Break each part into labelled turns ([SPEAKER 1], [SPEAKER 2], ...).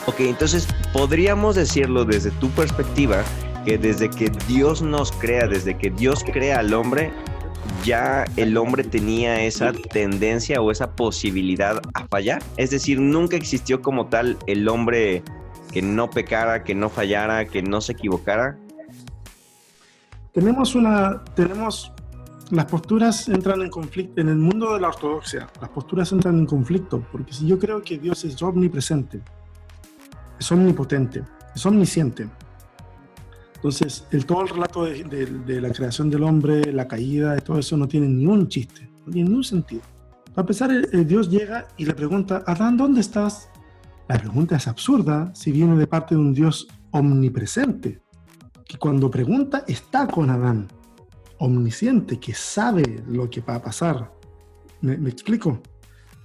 [SPEAKER 1] Ok, entonces podríamos decirlo desde tu perspectiva que desde que Dios nos crea, desde que Dios crea al hombre, ya el hombre tenía esa tendencia o esa posibilidad a fallar. Es decir, nunca existió como tal el hombre que no pecara, que no fallara, que no se equivocara.
[SPEAKER 2] Tenemos las posturas entran en conflicto en el mundo de la ortodoxia. Las posturas entran en conflicto porque si yo creo que Dios es omnipresente, es omnipotente, es omnisciente, entonces todo el relato de la creación del hombre, la caída, de todo eso no tiene ni un chiste, no tiene ni un sentido. A pesar, Dios llega y le pregunta, Adán, ¿dónde estás? La pregunta es absurda si viene de parte de un Dios omnipresente, que cuando pregunta está con Adán, omnisciente, que sabe lo que va a pasar. ¿Me explico?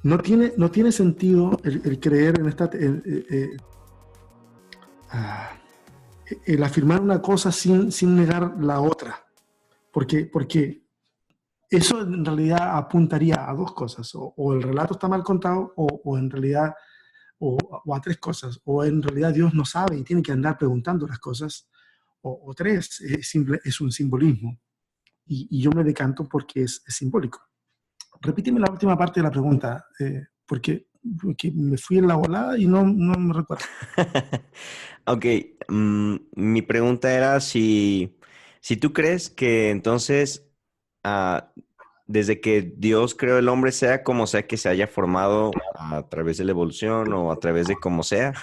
[SPEAKER 2] No tiene sentido el creer en esta... el afirmar una cosa sin negar la otra. Porque eso en realidad apuntaría a dos cosas. O el relato está mal contado, o en realidad... O a tres cosas. O en realidad Dios no sabe y tiene que andar preguntando las cosas. O tres, es un simbolismo. Y yo me decanto porque es simbólico. Repíteme la última parte de la pregunta, porque me fui en la volada y no me recuerdo.
[SPEAKER 1] Ok, mi pregunta era si tú crees que entonces, ah, desde que Dios creó el hombre, sea como sea que se haya formado a través de la evolución o a través de como sea,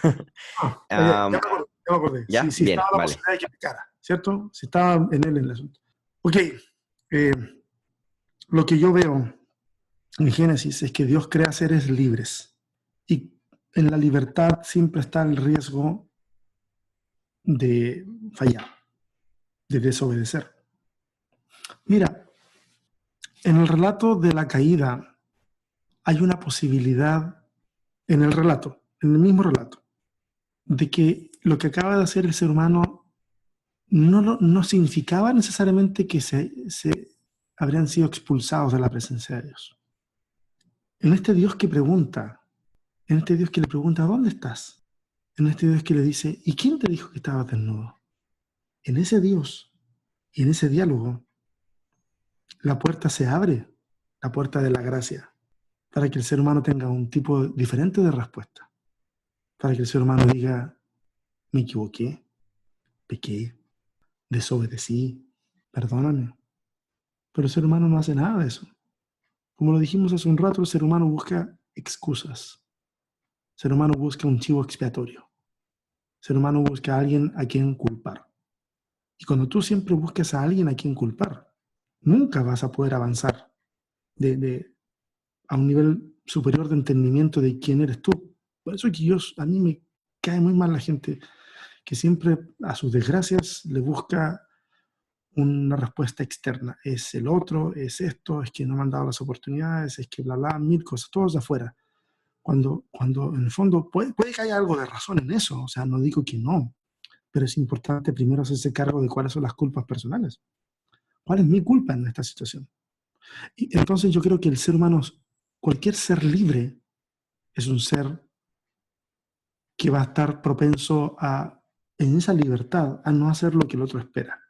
[SPEAKER 2] Ya
[SPEAKER 1] am,
[SPEAKER 2] me acordé.
[SPEAKER 1] ¿ya?
[SPEAKER 2] Si
[SPEAKER 1] Bien,
[SPEAKER 2] estaba la
[SPEAKER 1] vale.
[SPEAKER 2] posibilidad de que pecara, ¿cierto? Si estaba en él en el asunto. Ok, eh, lo que yo veo en Génesis es que Dios crea seres libres y en la libertad siempre está el riesgo de fallar, de desobedecer. Mira, en el relato de la caída hay una posibilidad, en el relato, en el mismo relato, de que lo que acaba de hacer el ser humano no significaba necesariamente que se habrían sido expulsados de la presencia de Dios. En este Dios que pregunta, en este Dios que le pregunta, ¿dónde estás? En este Dios que le dice, ¿y quién te dijo que estabas desnudo? En ese Dios y en ese diálogo, la puerta se abre, la puerta de la gracia, para que el ser humano tenga un tipo diferente de respuesta, para que el ser humano diga, me equivoqué, pequé, desobedecí, perdóname. Pero el ser humano no hace nada de eso. Como lo dijimos hace un rato, el ser humano busca excusas. El ser humano busca un chivo expiatorio. El ser humano busca a alguien a quien culpar. Y cuando tú siempre buscas a alguien a quien culpar, nunca vas a poder avanzar a un nivel superior de entendimiento de quién eres tú. Por eso es que a mí me cae muy mal la gente que siempre a sus desgracias le busca una respuesta externa. Es el otro, es esto, es que no me han dado las oportunidades, es que bla, bla, mil cosas, todos de afuera. Cuando en el fondo puede que haya algo de razón en eso, o sea, no digo que no, pero es importante primero hacerse cargo de cuáles son las culpas personales. ¿Cuál es mi culpa en esta situación? Y entonces yo creo que el ser humano, cualquier ser libre, es un ser que va a estar propenso en esa libertad, a no hacer lo que el otro espera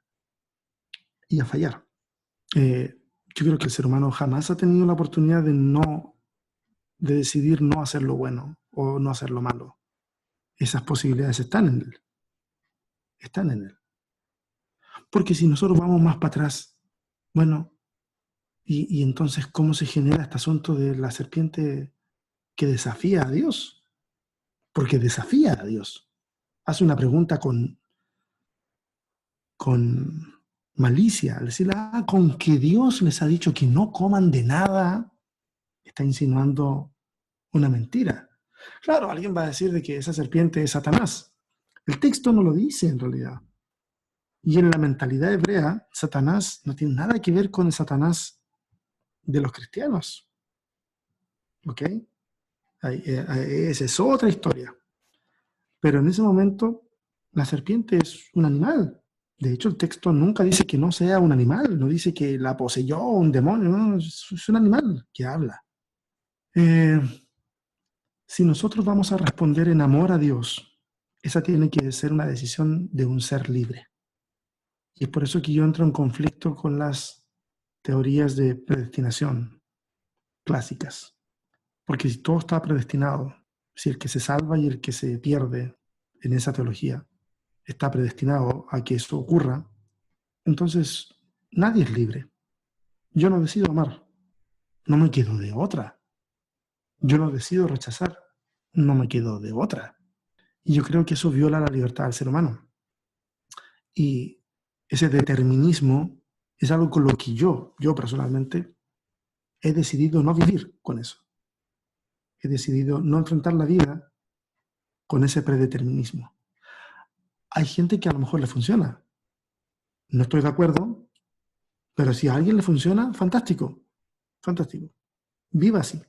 [SPEAKER 2] y a fallar. Yo creo que el ser humano jamás ha tenido la oportunidad de decidir no hacer lo bueno o no hacer lo malo. Esas posibilidades están en él. Porque si nosotros vamos más para atrás, bueno, y entonces, ¿cómo se genera este asunto de la serpiente que desafía a Dios? Porque desafía a Dios. Hace una pregunta con malicia, al decir, con que Dios les ha dicho que no coman de nada, está insinuando una mentira. Claro, alguien va a decir de que esa serpiente es Satanás. El texto no lo dice en realidad. Y en la mentalidad hebrea, Satanás no tiene nada que ver con el Satanás de los cristianos. ¿Ok? Esa es otra historia. Pero en ese momento, la serpiente es un animal. De hecho, el texto nunca dice que no sea un animal, no dice que la poseyó un demonio, no, es un animal que habla. Eh, si nosotros vamos a responder en amor a Dios, esa tiene que ser una decisión de un ser libre. Y es por eso que yo entro en conflicto con las teorías de predestinación clásicas. Porque si todo está predestinado, si el que se salva y el que se pierde en esa teología está predestinado a que eso ocurra, entonces nadie es libre. Yo no decido amar, no me quedo de otra. Yo no decido rechazar, no me quedo de otra. Y yo creo que eso viola la libertad del ser humano. Y ese determinismo es algo con lo que yo personalmente, he decidido no vivir con eso. He decidido no enfrentar la vida con ese predeterminismo. Hay gente que a lo mejor le funciona. No estoy de acuerdo, pero si a alguien le funciona, fantástico. Fantástico. Viva así.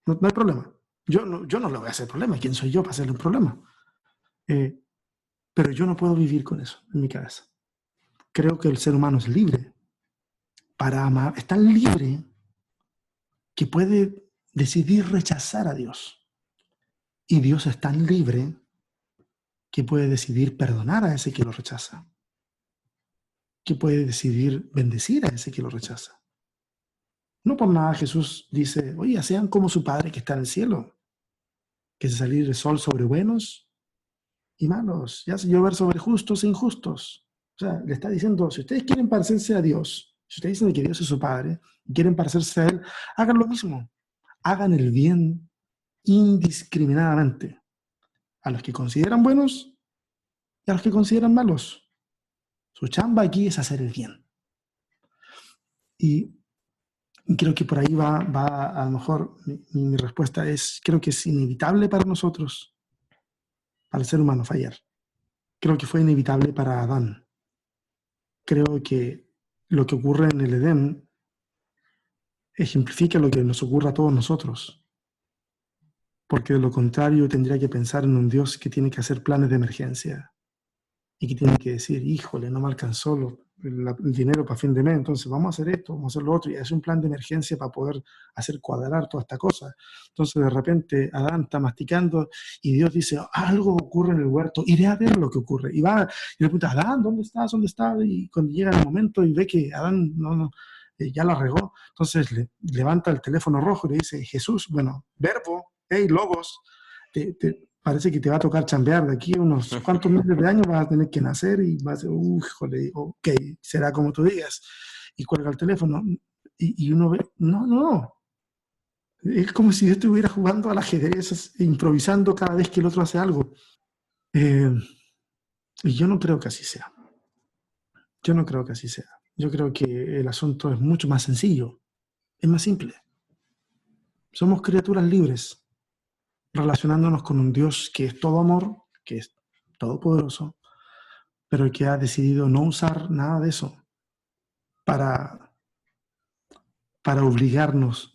[SPEAKER 2] No hay problema. Yo no le voy a hacer problema. ¿Quién soy yo para hacerle un problema? Pero yo no puedo vivir con eso en mi cabeza. Creo que el ser humano es libre para amar. Es tan libre que puede decidir rechazar a Dios. Y Dios es tan libre que puede decidir perdonar a ese que lo rechaza. Que puede decidir bendecir a ese que lo rechaza. No por nada Jesús dice, oye, sean como su Padre que está en el cielo, que hace salir el sol sobre buenos y malos, y hace llover sobre justos e injustos. O sea, le está diciendo, si ustedes quieren parecerse a Dios, si ustedes dicen que Dios es su Padre, y quieren parecerse a Él, hagan lo mismo. Hagan el bien indiscriminadamente a los que consideran buenos y a los que consideran malos. Su chamba aquí es hacer el bien. Y creo que por ahí va a lo mejor mi respuesta es, creo que es inevitable para nosotros, para el ser humano, fallar. Creo que fue inevitable para Adán. Creo que lo que ocurre en el Edén ejemplifica lo que nos ocurre a todos nosotros. Porque de lo contrario tendría que pensar en un Dios que tiene que hacer planes de emergencia y que tiene que decir, híjole, no me alcanzó el dinero para fin de mes, entonces vamos a hacer esto, vamos a hacer lo otro, y hacer un plan de emergencia para poder hacer cuadrar toda esta cosa. Entonces de repente Adán está masticando y Dios dice, algo ocurre en el huerto, iré a ver lo que ocurre. Y va y le pregunta, Adán, ¿dónde estás? ¿Dónde estás? Y cuando llega el momento y ve que Adán ya la regó, entonces le levanta el teléfono rojo y le dice, Jesús, bueno, verbo, hey, logos, parece que te va a tocar chambear de aquí a unos cuantos miles de años, vas a tener que nacer y vas a decir, híjole, ok, será como tú digas. Y cuelga el teléfono y uno ve, no. Es como si yo estuviera jugando al ajedrez, improvisando cada vez que el otro hace algo. Y yo no creo que así sea. Yo no creo que así sea. Yo creo que el asunto es mucho más sencillo, es más simple. Somos criaturas libres, relacionándonos con un Dios que es todo amor, que es todopoderoso, pero que ha decidido no usar nada de eso para obligarnos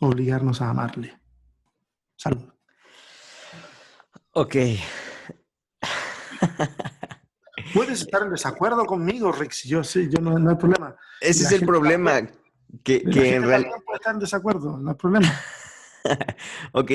[SPEAKER 2] a amarle. Salud.
[SPEAKER 1] Ok.
[SPEAKER 2] Puedes estar en desacuerdo conmigo, Rix. Yo sí, yo no hay problema.
[SPEAKER 1] Ese es el problema, que
[SPEAKER 2] La
[SPEAKER 1] en
[SPEAKER 2] gente
[SPEAKER 1] realidad...
[SPEAKER 2] también puede estar en desacuerdo, no hay problema.
[SPEAKER 1] Ok,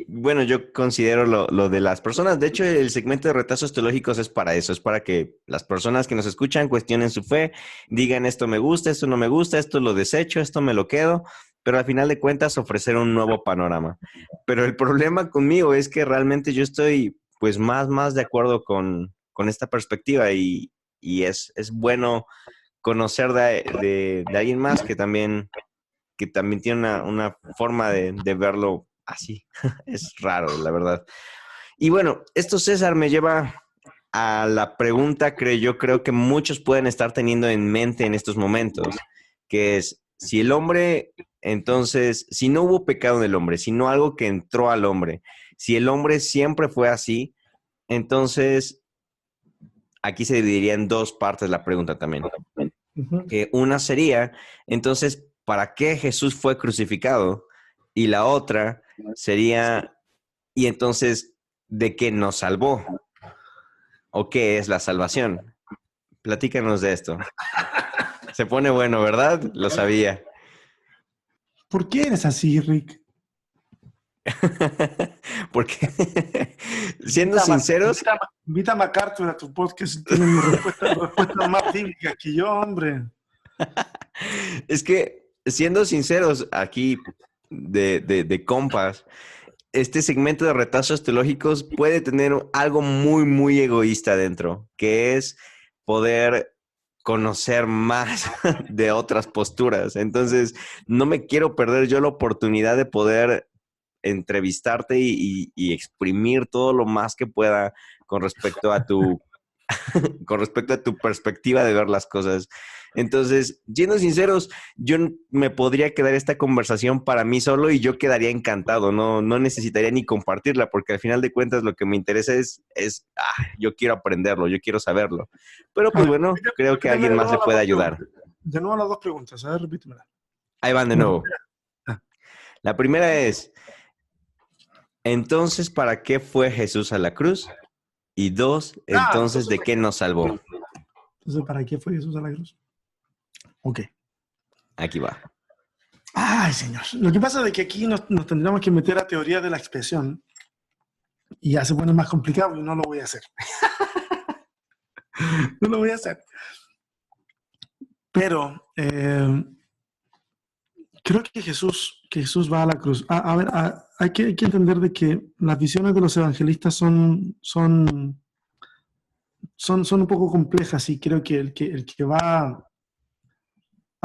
[SPEAKER 1] bueno, yo considero lo de las personas. De hecho, el segmento de retazos teológicos es para eso, es para que las personas que nos escuchan cuestionen su fe, digan esto me gusta, esto no me gusta, esto lo desecho, esto me lo quedo, pero al final de cuentas ofrecer un nuevo panorama. Pero el problema conmigo es que realmente yo estoy pues más de acuerdo con esta perspectiva y es bueno conocer de alguien más que también tiene una forma de verlo así. Es raro, la verdad. Y bueno, esto, César, me lleva a la pregunta que yo creo que muchos pueden estar teniendo en mente en estos momentos, que es, si el hombre, entonces, si no hubo pecado en el hombre, sino algo que entró al hombre, si el hombre siempre fue así, entonces, aquí se dividiría en dos partes la pregunta también. Que una sería, entonces, ¿para qué Jesús fue crucificado? Y la otra sería, y entonces, ¿de qué nos salvó? ¿O qué es la salvación? Platícanos de esto. Se pone bueno, ¿verdad? Lo sabía.
[SPEAKER 2] ¿Por qué eres así, Rick?
[SPEAKER 1] Porque, siendo sinceros,
[SPEAKER 2] Invita a MacArthur a tu podcast, tienen respuestas más bíblicas que yo, hombre.
[SPEAKER 1] es que, siendo sinceros, aquí de compas, este segmento de retazos teológicos puede tener algo muy, muy egoísta dentro, que es poder conocer más de otras posturas. Entonces, no me quiero perder yo la oportunidad de poder entrevistarte y exprimir todo lo más que pueda con respecto a tu con respecto a tu perspectiva de ver las cosas. Entonces, siendo sinceros, yo me podría quedar esta conversación para mí solo y yo quedaría encantado, no necesitaría ni compartirla, porque al final de cuentas lo que me interesa yo quiero aprenderlo, yo quiero saberlo. Pero
[SPEAKER 2] A
[SPEAKER 1] pues
[SPEAKER 2] ver,
[SPEAKER 1] bueno, creo que
[SPEAKER 2] repíteme
[SPEAKER 1] alguien
[SPEAKER 2] de
[SPEAKER 1] más
[SPEAKER 2] nuevo
[SPEAKER 1] le
[SPEAKER 2] las
[SPEAKER 1] puede
[SPEAKER 2] dos
[SPEAKER 1] ayudar.
[SPEAKER 2] preguntas. De nuevo las dos preguntas, a ver, repítemela.
[SPEAKER 1] Ahí van de
[SPEAKER 2] La
[SPEAKER 1] nuevo.
[SPEAKER 2] primera. Ah,
[SPEAKER 1] La primera es, entonces, ¿para qué fue Jesús a la cruz? Y dos, entonces, ¿de qué nos salvó?
[SPEAKER 2] entonces, ¿para qué fue Jesús a la cruz? Ok.
[SPEAKER 1] Aquí va.
[SPEAKER 2] Ay, señor. Lo que pasa es que aquí nos tendríamos que meter a teoría de la expresión y ya se pone más complicado y no lo voy a hacer. No lo voy a hacer. Pero creo que Jesús va a la cruz. A ver, hay que entender de que las visiones de los evangelistas son un poco complejas y creo que el que va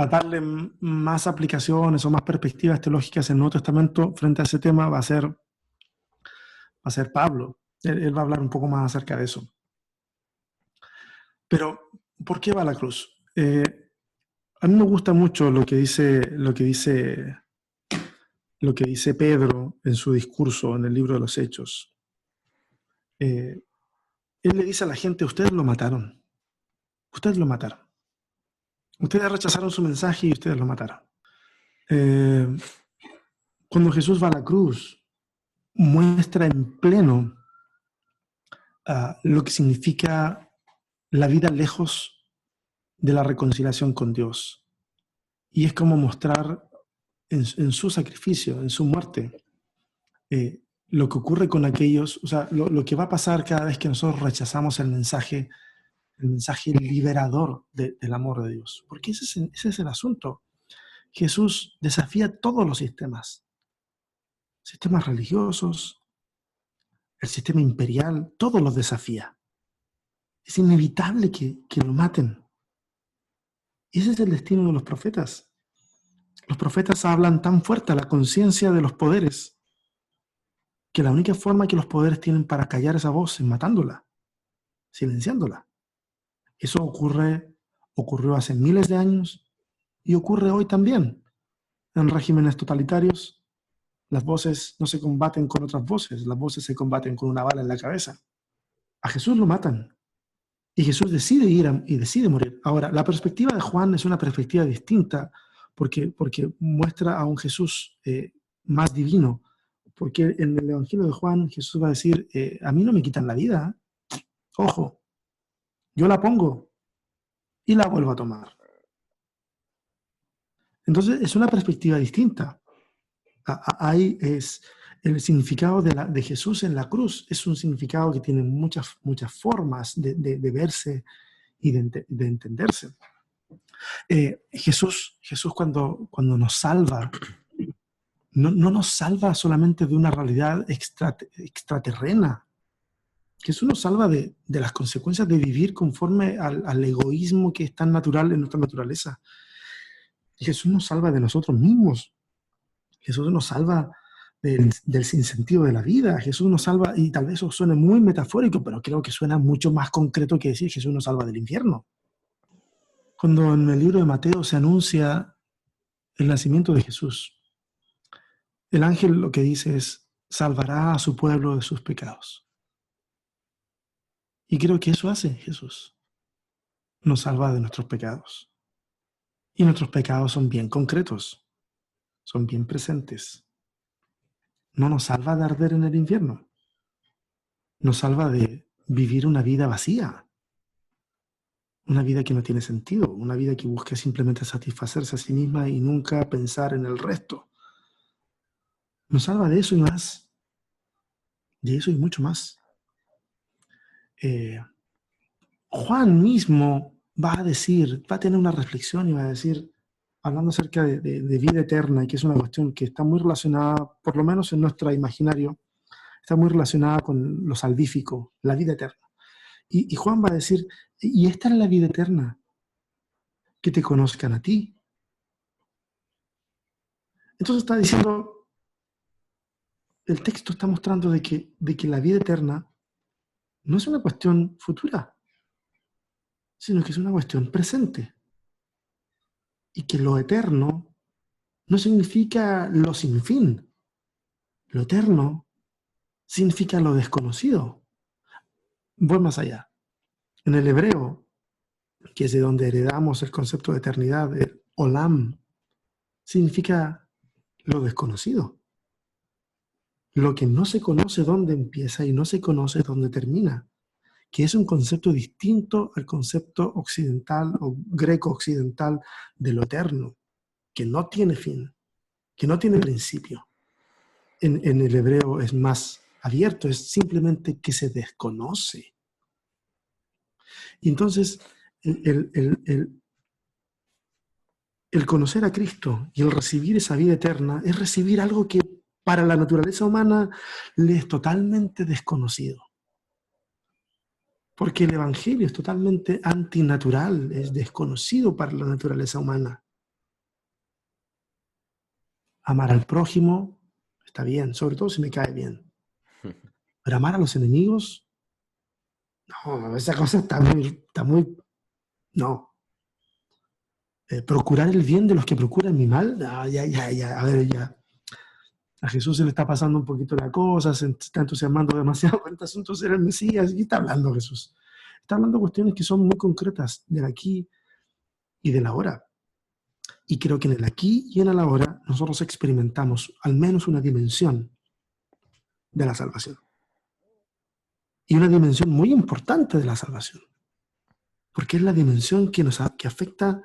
[SPEAKER 2] a darle más aplicaciones o más perspectivas teológicas en el Nuevo Testamento frente a ese tema va a ser Pablo. Él va a hablar un poco más acerca de eso. Pero, ¿por qué va a la cruz? A mí me gusta mucho lo que dice Pedro en su discurso en el libro de los Hechos. Él le dice a la gente, ustedes lo mataron. Ustedes lo mataron. Ustedes rechazaron su mensaje y ustedes lo mataron. Cuando Jesús va a la cruz, muestra en pleno lo que significa la vida lejos de la reconciliación con Dios. Y es como mostrar en su sacrificio, en su muerte, lo que ocurre con aquellos, o sea, lo que va a pasar cada vez que nosotros rechazamos el mensaje liberador del amor de Dios. Porque ese es el asunto. Jesús desafía todos los sistemas religiosos, el sistema imperial, todos los desafía. Es inevitable que lo maten. Y ese es el destino de los profetas. Los profetas hablan tan fuerte a la conciencia de los poderes que la única forma que los poderes tienen para callar esa voz es matándola, silenciándola. Eso ocurrió hace miles de años y ocurre hoy también. En regímenes totalitarios, las voces no se combaten con otras voces, las voces se combaten con una bala en la cabeza. A Jesús lo matan y Jesús decide ir y decide morir. Ahora, la perspectiva de Juan es una perspectiva distinta porque muestra a un Jesús más divino. Porque en el Evangelio de Juan Jesús va a decir, a mí no me quitan la vida, ojo, yo la pongo y la vuelvo a tomar. Entonces es una perspectiva distinta. Ahí es el significado de Jesús en la cruz. Es un significado que tiene muchas formas de verse y de entenderse. Jesús cuando nos salva, no nos salva solamente de una realidad extraterrena. Jesús nos salva de las consecuencias de vivir conforme al egoísmo que es tan natural en nuestra naturaleza. Y Jesús nos salva de nosotros mismos. Jesús nos salva del sinsentido de la vida. Jesús nos salva, y tal vez eso suene muy metafórico, pero creo que suena mucho más concreto que decir Jesús nos salva del infierno. Cuando en el libro de Mateo se anuncia el nacimiento de Jesús, el ángel lo que dice es, salvará a su pueblo de sus pecados. Y creo que eso hace Jesús. Nos salva de nuestros pecados. Y nuestros pecados son bien concretos, son bien presentes. No nos salva de arder en el infierno. Nos salva de vivir una vida vacía. Una vida que no tiene sentido. Una vida que busca simplemente satisfacerse a sí misma y nunca pensar en el resto. Nos salva de eso y más. de eso y mucho más. Juan mismo va a decir, va a tener una reflexión y va a decir, hablando acerca de vida eterna, y que es una cuestión que está muy relacionada, por lo menos en nuestro imaginario, está muy relacionada con lo salvífico, la vida eterna. Y Juan va a decir, y esta es la vida eterna, que te conozcan a ti. Entonces está diciendo, el texto está mostrando de que la vida eterna no es una cuestión futura, sino que es una cuestión presente. Y que lo eterno no significa lo sin fin. Lo eterno significa lo desconocido. Voy más allá. En el hebreo, que es de donde heredamos el concepto de eternidad, el olam, significa lo desconocido. Lo que no se conoce dónde empieza y no se conoce dónde termina, que es un concepto distinto al concepto occidental o greco-occidental de lo eterno, que no tiene fin, que no tiene principio. En el hebreo es más abierto, es simplemente que se desconoce. Y entonces, el conocer a Cristo y el recibir esa vida eterna es recibir algo que para la naturaleza humana le es totalmente desconocido. Porque el Evangelio es totalmente antinatural, es desconocido para la naturaleza humana. Amar al prójimo está bien, sobre todo si me cae bien. Pero amar a los enemigos, no, esa cosa está muy, no. Procurar el bien de los que procuran mi mal, no, ya, a ver, ya. A Jesús se le está pasando un poquito la cosa, se está entusiasmando demasiado con este asunto de ser el Mesías. ¿Qué está hablando Jesús? Está hablando de cuestiones que son muy concretas, del aquí y del ahora. Y creo que en el aquí y en el ahora nosotros experimentamos al menos una dimensión de la salvación. Y una dimensión muy importante de la salvación. Porque es la dimensión que afecta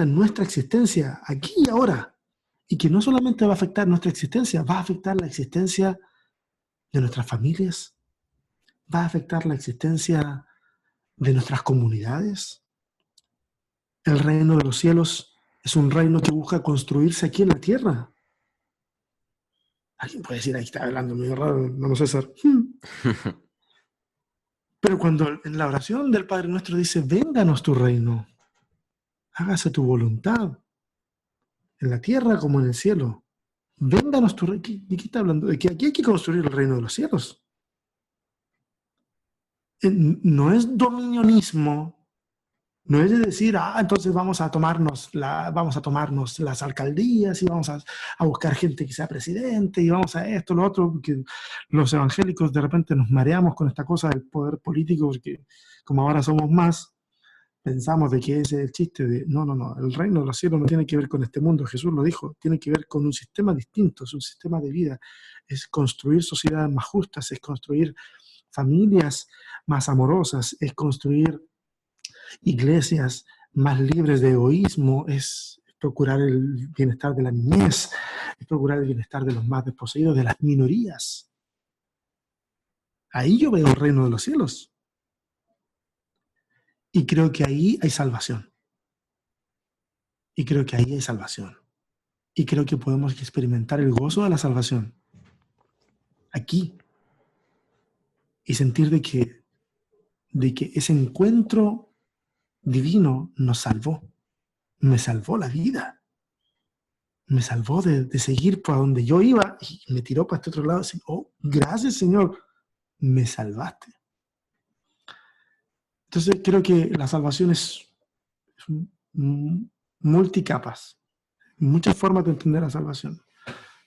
[SPEAKER 2] nuestra existencia aquí y ahora. Y que no solamente va a afectar nuestra existencia, va a afectar la existencia de nuestras familias, va a afectar la existencia de nuestras comunidades. El reino de los cielos es un reino que busca construirse aquí en la tierra. Alguien puede decir, ahí está hablando medio raro, vamos César. Pero cuando en la oración del Padre Nuestro dice, vénganos tu reino, hágase tu voluntad, en la tierra como en el cielo. Vénganos tu reino. ¿De qué está hablando? De que aquí hay que construir el reino de los cielos. No es dominionismo. No es de decir, entonces vamos a tomarnos las alcaldías y vamos a buscar gente que sea presidente y vamos a esto, lo otro, porque los evangélicos de repente nos mareamos con esta cosa del poder político, porque como ahora somos más, pensamos de que ese es el chiste de, no, el reino de los cielos no tiene que ver con este mundo, Jesús lo dijo, tiene que ver con un sistema distinto, es un sistema de vida, es construir sociedades más justas, es construir familias más amorosas, es construir iglesias más libres de egoísmo, es procurar el bienestar de la niñez, es procurar el bienestar de los más desposeídos, de las minorías. Ahí yo veo el reino de los cielos. Y creo que ahí hay salvación. Y creo que ahí hay salvación. Y creo que podemos experimentar el gozo de la salvación aquí. Y sentir de que ese encuentro divino nos salvó. Me salvó la vida. Me salvó de seguir por donde yo iba y me tiró para este otro lado. Así, gracias Señor, me salvaste. Entonces creo que la salvación es multicapas, muchas formas de entender la salvación.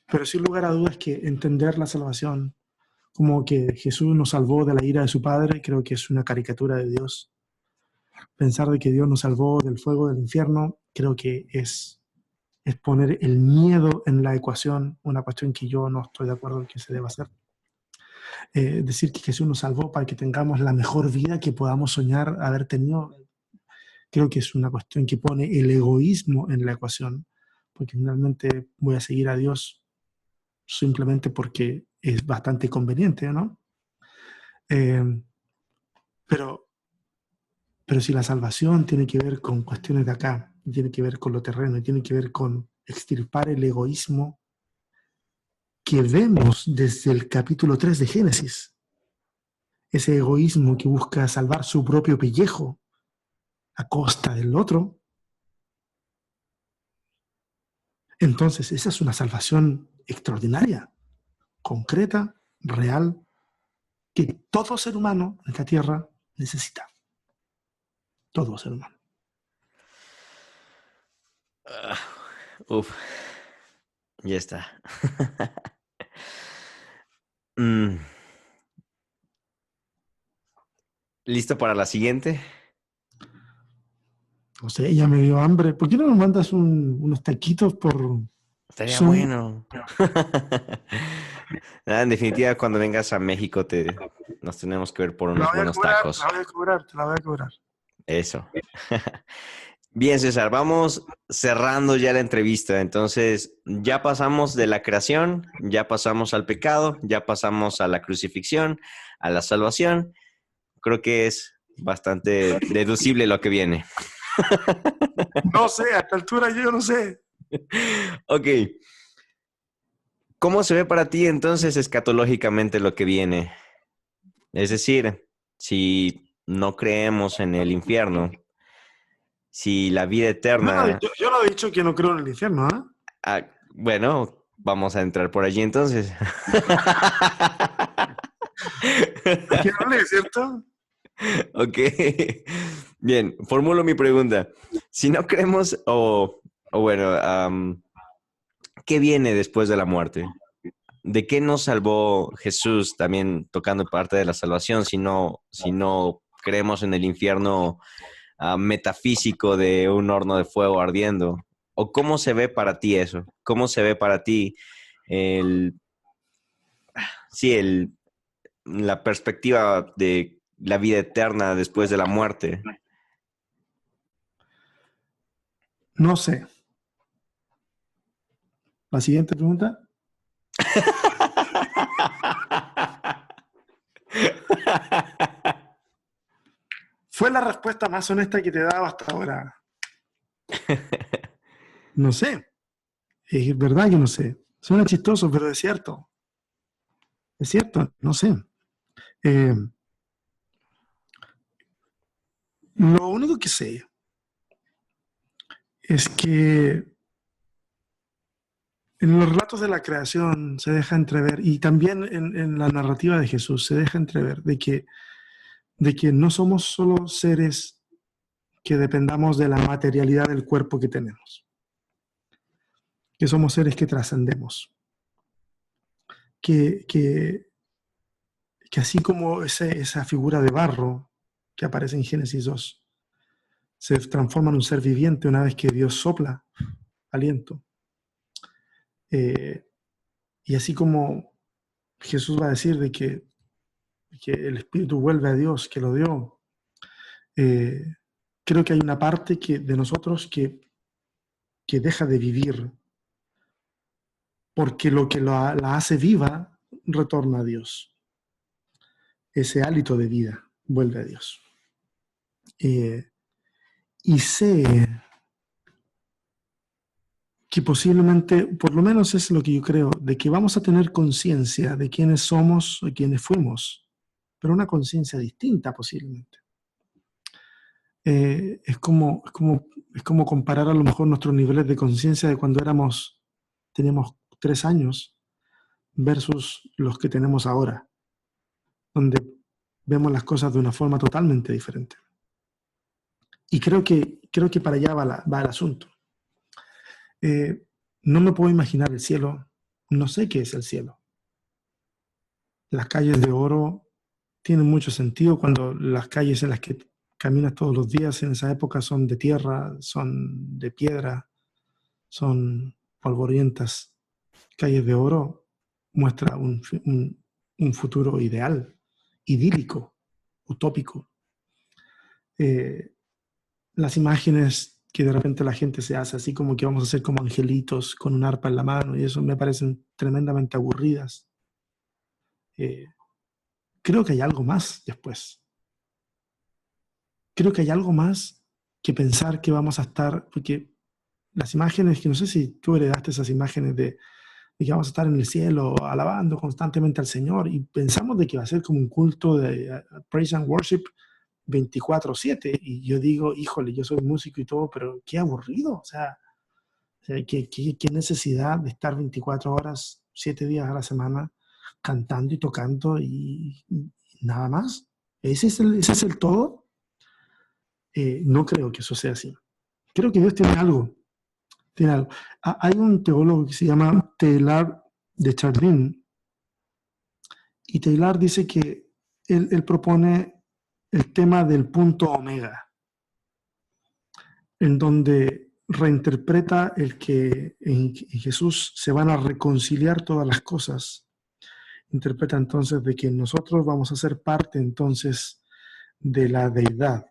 [SPEAKER 2] Pero sin lugar a dudas que entender la salvación como que Jesús nos salvó de la ira de su Padre, creo que es una caricatura de Dios. Pensar de que Dios nos salvó del fuego del infierno, creo que es poner el miedo en la ecuación, una cuestión que yo no estoy de acuerdo en que se deba hacer. Decir que Jesús nos salvó para que tengamos la mejor vida que podamos soñar haber tenido, creo que es una cuestión que pone el egoísmo en la ecuación, porque finalmente voy a seguir a Dios simplemente porque es bastante conveniente, ¿no? Eh, pero, pero si la salvación tiene que ver con cuestiones de acá, tiene que ver con lo terreno, tiene que ver con extirpar el egoísmo que vemos desde el capítulo 3 de Génesis, ese egoísmo que busca salvar su propio pellejo a costa del otro, entonces esa es una salvación extraordinaria, concreta, real, que todo ser humano en esta tierra necesita. Todo ser humano.
[SPEAKER 1] Ah, uf, ya está. Mm, ¿Listo para la siguiente?
[SPEAKER 2] No sé, ya me dio hambre. ¿Por qué no me mandas unos taquitos por
[SPEAKER 1] Estaría
[SPEAKER 2] Zoom?
[SPEAKER 1] bueno. Nada, en definitiva, cuando vengas a México nos tenemos que ver por
[SPEAKER 2] La
[SPEAKER 1] unos
[SPEAKER 2] voy a
[SPEAKER 1] buenos
[SPEAKER 2] cobrar,
[SPEAKER 1] tacos.
[SPEAKER 2] la voy a cobrar, te la voy a cobrar.
[SPEAKER 1] Eso. Bien, César, vamos cerrando ya la entrevista. Entonces, ya pasamos de la creación, ya pasamos al pecado, ya pasamos a la crucifixión, a la salvación. Creo que es bastante deducible lo que viene.
[SPEAKER 2] No sé, a esta altura yo no sé.
[SPEAKER 1] Ok. ¿Cómo se ve para ti entonces escatológicamente lo que viene? Es decir, si no creemos en el infierno, si la vida eterna,
[SPEAKER 2] Yo no he dicho que no creo en el infierno, ¿eh?
[SPEAKER 1] bueno, vamos a entrar por allí entonces.
[SPEAKER 2] Hay que darle, ¿cierto?
[SPEAKER 1] Ok. Bien, formulo mi pregunta. Si no creemos, o bueno, ¿qué viene después de la muerte? ¿De qué nos salvó Jesús también tocando parte de la salvación si no creemos en el infierno metafísico de un horno de fuego ardiendo? ¿O cómo se ve para ti eso? ¿Cómo se ve para ti el, sí, la perspectiva de la vida eterna después de la muerte?
[SPEAKER 2] No sé. La siguiente pregunta. Fue la respuesta más honesta que te he dado hasta ahora. No sé. Es verdad que no sé. Suena chistoso, pero es cierto. Es cierto, no sé. Eh, lo único que sé es que en los relatos de la creación se deja entrever, y también en la narrativa de Jesús se deja entrever de que no somos solo seres que dependamos de la materialidad del cuerpo que tenemos, que somos seres que trascendemos, que, que, que así como esa figura de barro que aparece en Génesis 2 se transforma en un ser viviente una vez que Dios sopla aliento. Eh, y así como Jesús va a decir de que el Espíritu vuelve a Dios, que lo dio, eh, creo que hay una parte de nosotros que deja de vivir, porque lo que la hace viva retorna a Dios. Ese hálito de vida vuelve a Dios. Y sé que posiblemente, por lo menos es lo que yo creo, de que vamos a tener conciencia de quiénes somos o quiénes fuimos, pero una conciencia distinta posiblemente. Es como comparar a lo mejor nuestros niveles de conciencia de cuando teníamos 3 años versus los que tenemos ahora, donde vemos las cosas de una forma totalmente diferente. Y creo que para allá va el asunto. No me puedo imaginar el cielo, no sé qué es el cielo. Las calles de oro tienen mucho sentido cuando las calles en las que caminas todos los días en esa época son de tierra, son de piedra, son polvorientas. Calles de oro muestra un futuro ideal, idílico, utópico. Eh, las imágenes que de repente la gente se hace, así como que vamos a ser como angelitos con un arpa en la mano, y eso me parecen tremendamente aburridas. creo que hay algo más después. Creo que hay algo más que pensar que vamos a estar, porque las imágenes, que no sé si tú heredaste esas imágenes de que vamos a estar en el cielo alabando constantemente al Señor y pensamos de que va a ser como un culto de praise and worship 24/7 y yo digo, híjole, yo soy músico y todo, pero qué aburrido, o sea, qué necesidad de estar 24 horas, 7 días a la semana cantando y tocando y nada más. Ese es el todo. No creo que eso sea así. Creo que Dios tiene algo. Tiene algo. Hay un teólogo que se llama Teilhard de Chardin y Teilhard dice que él propone el tema del punto omega, en donde reinterpreta el que en Jesús se van a reconciliar todas las cosas. Interpreta entonces de que nosotros vamos a ser parte entonces de la deidad,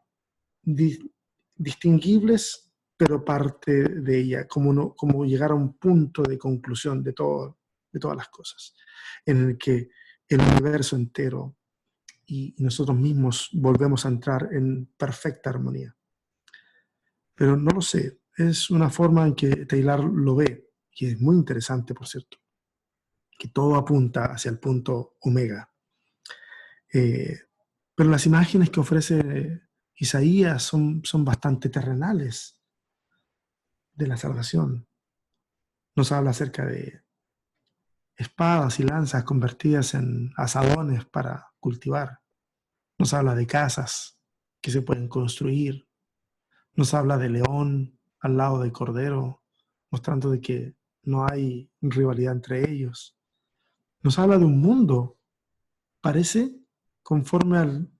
[SPEAKER 2] distinguibles pero parte de ella, como llegar a un punto de conclusión de todas las cosas, en el que el universo entero y nosotros mismos volvemos a entrar en perfecta armonía. Pero no lo sé, es una forma en que Taylor lo ve, y es muy interesante, por cierto, que todo apunta hacia el punto omega. Pero las imágenes que ofrece Isaías son bastante terrenales de la salvación. Nos habla acerca de espadas y lanzas convertidas en azadones para cultivar. Nos habla de casas que se pueden construir. Nos habla de león al lado del cordero, mostrando de que no hay rivalidad entre ellos. Nos habla de un mundo, parece, conforme al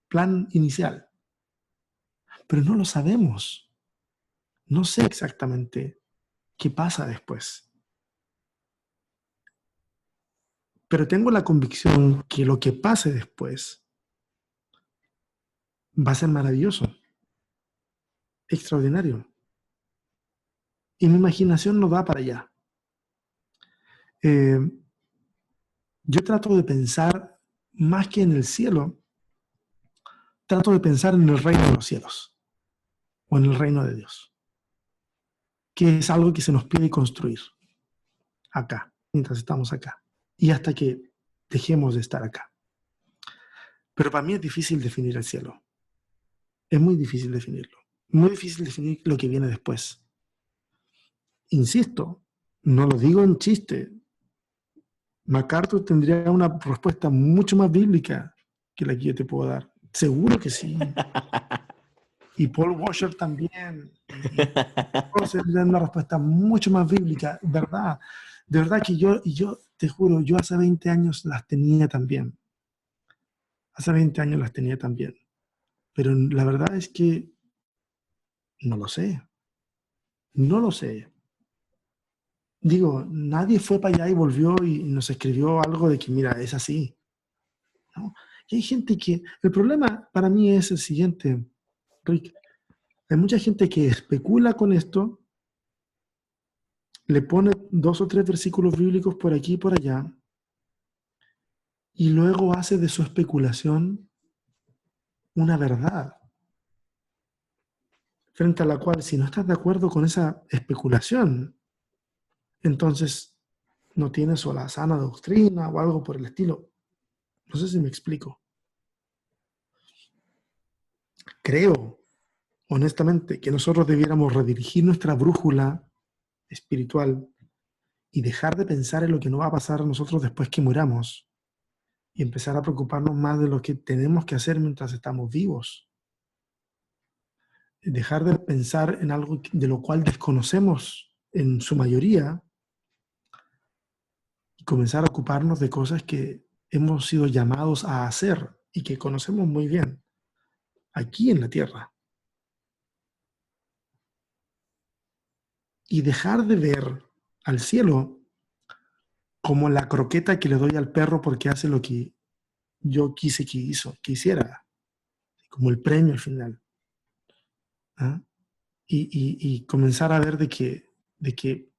[SPEAKER 2] plan inicial, pero no lo sabemos. No sé exactamente qué pasa después. Pero tengo la convicción que lo que pase después va a ser maravilloso, extraordinario. Y mi imaginación no va para allá. Eh, yo trato de pensar más que en el cielo, trato de pensar en el reino de los cielos o en el reino de Dios, que es algo que se nos pide construir acá, mientras estamos acá, y hasta que dejemos de estar acá. Pero para mí es difícil definir el cielo. Es muy difícil definirlo. Muy difícil definir lo que viene después. Insisto, no lo digo en chiste. MacArthur tendría una respuesta mucho más bíblica que la que yo te puedo dar. Seguro que sí. Y Paul Washer también. Y todos tendrían una respuesta mucho más bíblica, ¿verdad? De verdad que yo te juro, yo hace 20 años las tenía también. Hace 20 años las tenía también. Pero la verdad es que no lo sé. No lo sé. Digo, nadie fue para allá y volvió y nos escribió algo de que, mira, es así, ¿no? Y hay gente que, el problema para mí es el siguiente, Rick. Hay mucha gente que especula con esto, le pone 2 o 3 versículos bíblicos por aquí y por allá, y luego hace de su especulación una verdad, frente a la cual, si no estás de acuerdo con esa especulación, entonces no tienes o la sana doctrina o algo por el estilo. No sé si me explico. Creo, honestamente, que nosotros debiéramos redirigir nuestra brújula espiritual y dejar de pensar en lo que nos va a pasar a nosotros después que muramos y empezar a preocuparnos más de lo que tenemos que hacer mientras estamos vivos. Dejar de pensar en algo de lo cual desconocemos en su mayoría y comenzar a ocuparnos de cosas que hemos sido llamados a hacer y que conocemos muy bien aquí en la tierra. Y dejar de ver al cielo como la croqueta que le doy al perro porque hace lo que yo quise que hiciera, como el premio al final. ¿Ah? Y comenzar a ver de que,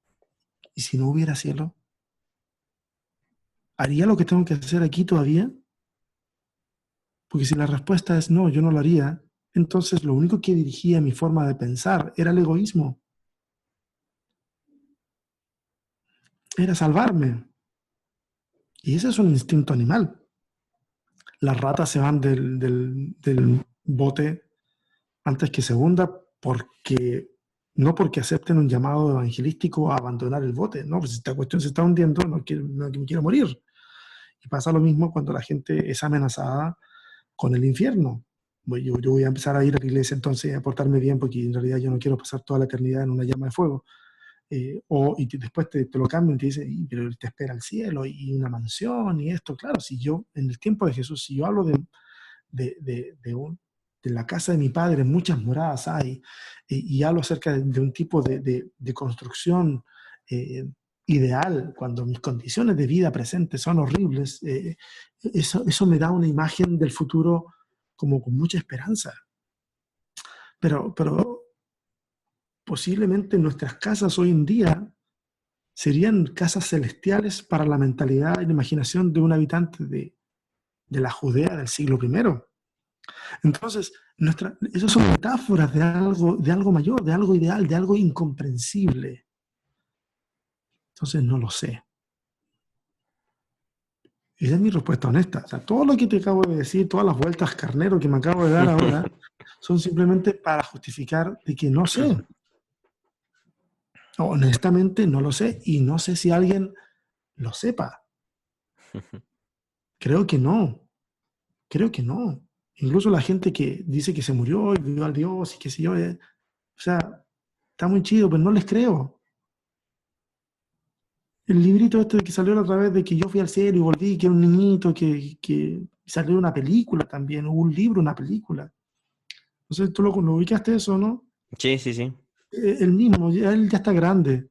[SPEAKER 2] ¿y si no hubiera cielo? ¿haría lo que tengo que hacer aquí todavía? Porque si la respuesta es no, yo no lo haría, entonces lo único que dirigía mi forma de pensar era el egoísmo, era salvarme. Y ese es un instinto animal. Las ratas se van del bote antes que se hunda porque no porque acepten un llamado evangelístico a abandonar el bote, no, pues esta cuestión se está hundiendo, no me quiero morir. Y pasa lo mismo cuando la gente es amenazada con el infierno. Yo voy a empezar a ir a la iglesia entonces a portarme bien porque en realidad yo no quiero pasar toda la eternidad en una llama de fuego. Después te lo cambian y te dicen, pero te espera el cielo y una mansión y esto. Claro, si yo, en el tiempo de Jesús, si yo hablo de, de, de, un, de la casa de mi padre, muchas moradas hay, y hablo acerca de un tipo de construcción eh, ideal, cuando mis condiciones de vida presentes son horribles, eso me da una imagen del futuro como con mucha esperanza. Pero posiblemente nuestras casas hoy en día serían casas celestiales para la mentalidad y la imaginación de un habitante de la Judea del siglo primero. Entonces, esas son metáforas de algo mayor, de algo ideal, de algo incomprensible. Entonces, no lo sé. Esa es mi respuesta honesta. O sea, todo lo que te acabo de decir, todas las vueltas carnero que me acabo de dar ahora, son simplemente para justificar de que no sé. Honestamente, no lo sé. Y no sé si alguien lo sepa. Creo que no. Creo que no. Incluso la gente que dice que se murió y vio al Dios y qué sé yo, o sea, está muy chido, pero no les creo. El librito este que salió la otra vez de que yo fui al cielo y volví, que era un niñito, que salió una película también, hubo un libro, una película. No sé, tú lo ubicaste eso, ¿no?
[SPEAKER 1] Sí, sí, sí.
[SPEAKER 2] Él mismo, él ya está grande.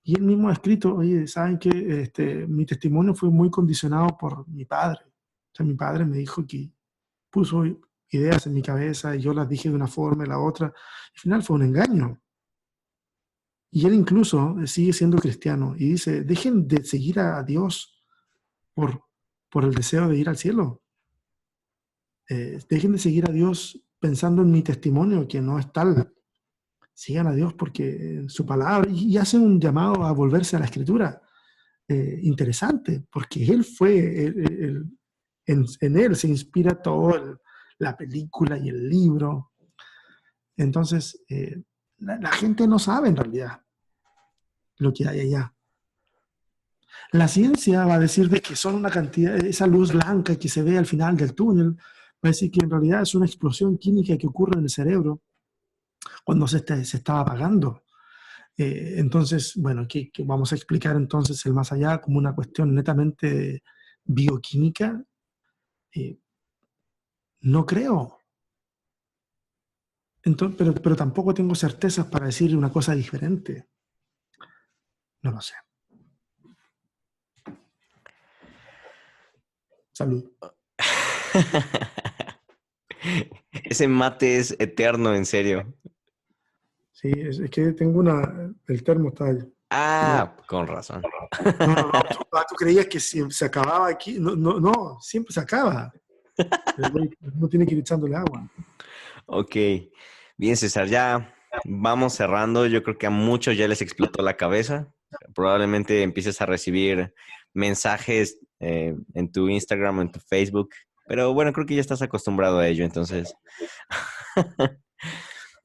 [SPEAKER 2] Y él mismo ha escrito, oye, ¿saben qué? Mi testimonio fue muy condicionado por mi padre. O sea, mi padre me dijo que puso ideas en mi cabeza y yo las dije de una forma y la otra. Al final fue un engaño. Y él incluso sigue siendo cristiano y dice, dejen de seguir a Dios por, por el deseo de ir al cielo. Dejen de seguir a Dios pensando en mi testimonio, que no es tal. Sigan a Dios porque su palabra, y hacen un llamado a volverse a la escritura. Interesante, porque él fue, en él se inspira todo la película y el libro. Entonces, la gente no sabe en realidad lo que hay allá. La ciencia va a decir de que son una cantidad, esa luz blanca que se ve al final del túnel, va a decir que en realidad es una explosión química que ocurre en el cerebro cuando se está apagando. Entonces, bueno, que vamos a explicar entonces el más allá como una cuestión netamente bioquímica. Eh, no creo. Entonces, pero tampoco tengo certezas para decir una cosa diferente. No lo sé. Salud.
[SPEAKER 1] Ese mate es eterno, en serio.
[SPEAKER 2] Sí, es que tengo el termo está ahí.
[SPEAKER 1] Ah, con razón.
[SPEAKER 2] No. Tú creías que se acababa aquí. No, siempre se acaba. El güey no tiene que ir echándole agua.
[SPEAKER 1] Ok. Bien, César, ya vamos cerrando. Yo creo que a muchos ya les explotó la cabeza. Probablemente empieces a recibir mensajes en tu Instagram o en tu Facebook. Pero bueno, creo que ya estás acostumbrado a ello, entonces.